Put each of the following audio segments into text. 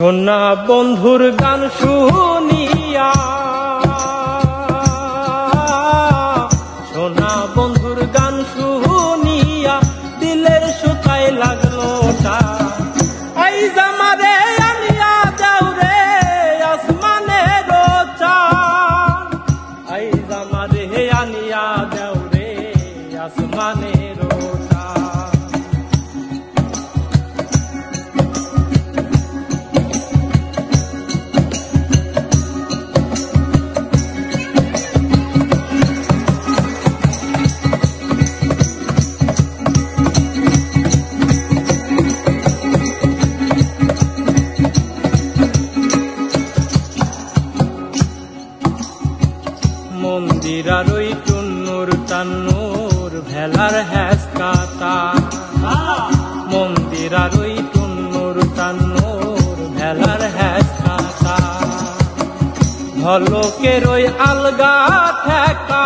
সোনা বন্ধুর গান শুনিয়া, সোনা বন্ধুর গান শুনিয়া দিলের সুতায় লাগলো টা। এই জামারে আনিয়া দাও রে আসমানের চাঁদ, এই জামারে আনিয়া দাও রে আসমানের চাঁদ। মন্দিরার ওই টুন্নুর টান্নুর ভেলার হ্যাসকাতা, মন্দিরার ওই টুন্নুর টান্নুর ভেলার হ্যাসকাতা, ঢলকের ওই আলগা ঠেকা,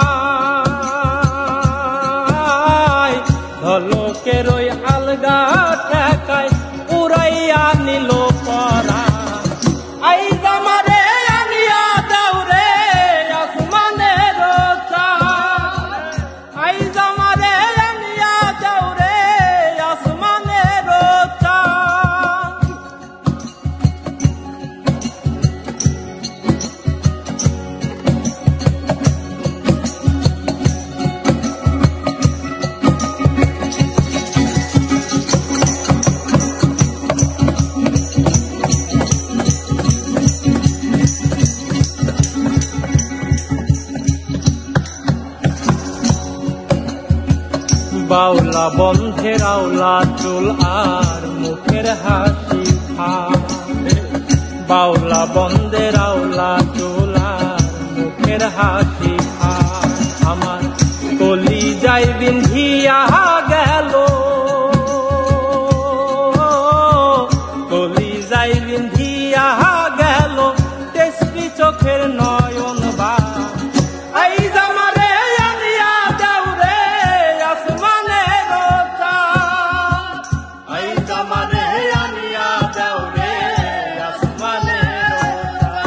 ঢলকের ওই আলগা ঠেকায় উড়াইয়া নিল পরা। এই জামারে আনিয়া দাও রে আসমানের চাঁদ, এই জামারে আনিয়া দাও রে আসমানের চাঁদ। বাউলা বন্ধের আওলা চুল আর মুখের হাসি ফাঁক, বাউলা বন্ধের আওলা চুল আর মুখের হাসি ফাঁক। আমার কলিজায় বিন্ধিয়া গেল, কলিজায় বিন্ধিয়া গেল তেসরি চোখের নয়ন বা। এই জামারে আনিয়া দাও রে আসমানের চাঁদ, এই জামারে আনিয়া দাও রে আসমানের চাঁদ।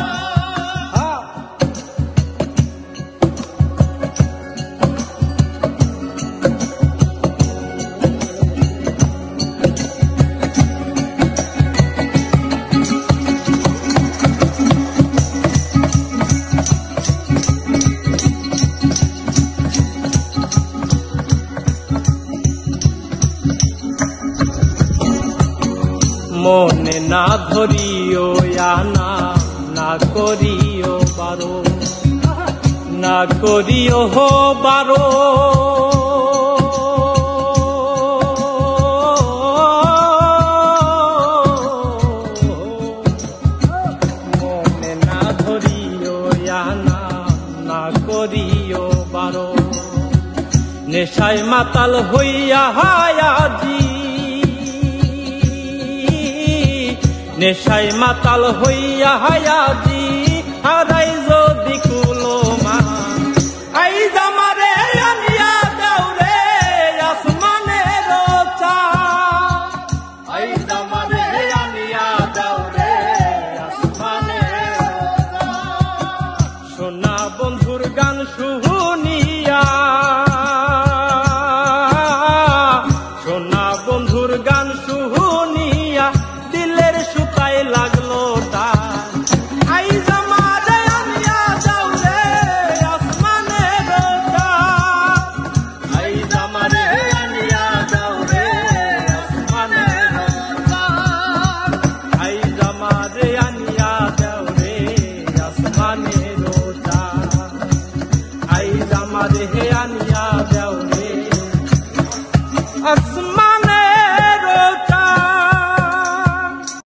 মনে না ধরিও আনা, না করিও বারো, না করিও হো বারো। মনে না ধরিও আনা, না করিও বারো। নেশায় মাতাল হইয়া হায়াজি, নেশায় মাতাল হইয়া হায়াজি